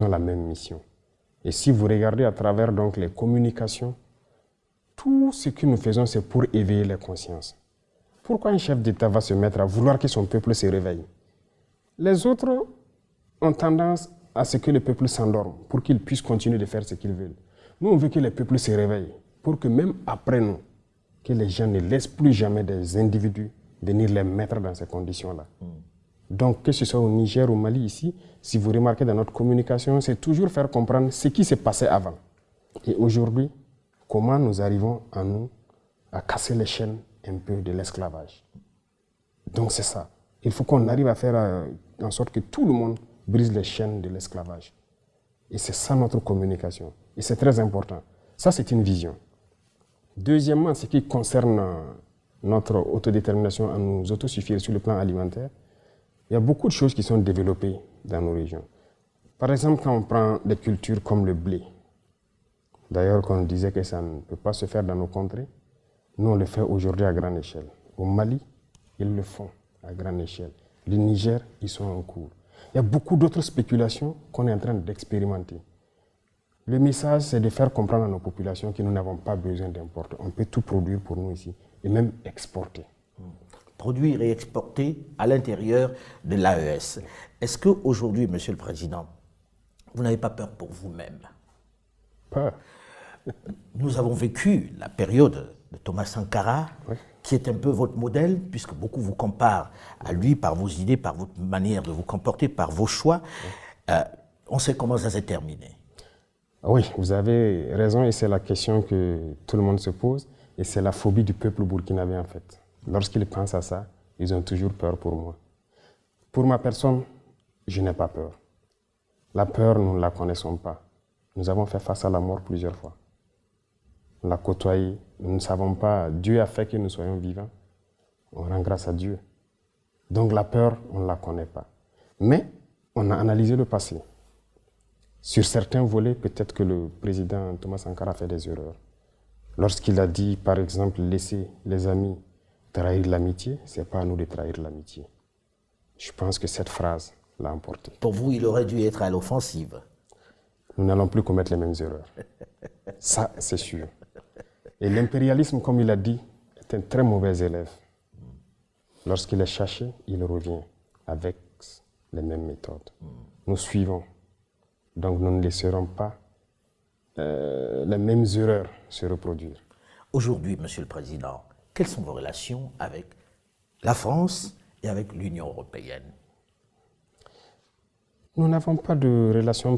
la même mission. Et si vous regardez à travers donc les communications, tout ce que nous faisons, c'est pour éveiller les consciences. Pourquoi un chef d'État va se mettre à vouloir que son peuple se réveille? Les autres ont tendance à ce que le peuple s'endorme pour qu'il puisse continuer de faire ce qu'ils veulent. Nous, on veut que les peuples se réveillent pour que même après nous, que les gens ne laissent plus jamais des individus venir les mettre dans ces conditions-là. Donc, que ce soit au Niger ou au Mali ici, si vous remarquez dans notre communication, c'est toujours faire comprendre ce qui s'est passé avant. Et aujourd'hui, comment nous arrivons à casser les chaînes un peu de l'esclavage. Donc c'est ça. Il faut qu'on arrive à faire en sorte que tout le monde brise les chaînes de l'esclavage. Et c'est ça notre communication. Et c'est très important. Ça, c'est une vision. Deuxièmement, ce qui concerne notre autodétermination à nous autosuffire sur le plan alimentaire, il y a beaucoup de choses qui sont développées dans nos régions. Par exemple, quand on prend des cultures comme le blé, d'ailleurs, qu'on disait que ça ne peut pas se faire dans nos contrées, nous, on le fait aujourd'hui à grande échelle. Au Mali, ils le font à grande échelle. Le Niger, ils sont en cours. Il y a beaucoup d'autres spéculations qu'on est en train d'expérimenter. Le message, c'est de faire comprendre à nos populations que nous n'avons pas besoin d'importer. On peut tout produire pour nous ici et même exporter. Produire et exporter à l'intérieur de l'AES. Est-ce qu'aujourd'hui, Monsieur le Président, vous n'avez pas peur pour vous-même? Peur? Nous avons vécu la période de Thomas Sankara, oui, qui est un peu votre modèle, puisque beaucoup vous comparent à lui par vos idées, par votre manière de vous comporter, par vos choix. Oui. On sait comment ça s'est terminé. Oui, vous avez raison, et c'est la question que tout le monde se pose, et c'est la phobie du peuple burkinabé en fait. Lorsqu'ils pensent à ça, ils ont toujours peur pour moi. Pour ma personne, je n'ai pas peur. La peur, nous ne la connaissons pas. Nous avons fait face à la mort plusieurs fois. On l'a côtoyé. Nous ne savons pas. Dieu a fait que nous soyons vivants. On rend grâce à Dieu. Donc la peur, on ne la connaît pas. Mais on a analysé le passé. Sur certains volets, peut-être que le président Thomas Sankara a fait des erreurs. Lorsqu'il a dit, par exemple, laisser les amis trahir l'amitié, ce n'est pas à nous de trahir l'amitié. Je pense que cette phrase l'a emporté. Pour vous, il aurait dû être à l'offensive. Nous n'allons plus commettre les mêmes erreurs. Ça, c'est sûr. Et l'impérialisme, comme il a dit, est un très mauvais élève. Lorsqu'il est cherché, il revient avec les mêmes méthodes. Nous suivons. Donc nous ne laisserons pas les mêmes erreurs se reproduire. Aujourd'hui, Monsieur le Président, quelles sont vos relations avec la France et avec l'Union européenne? Nous n'avons pas de relations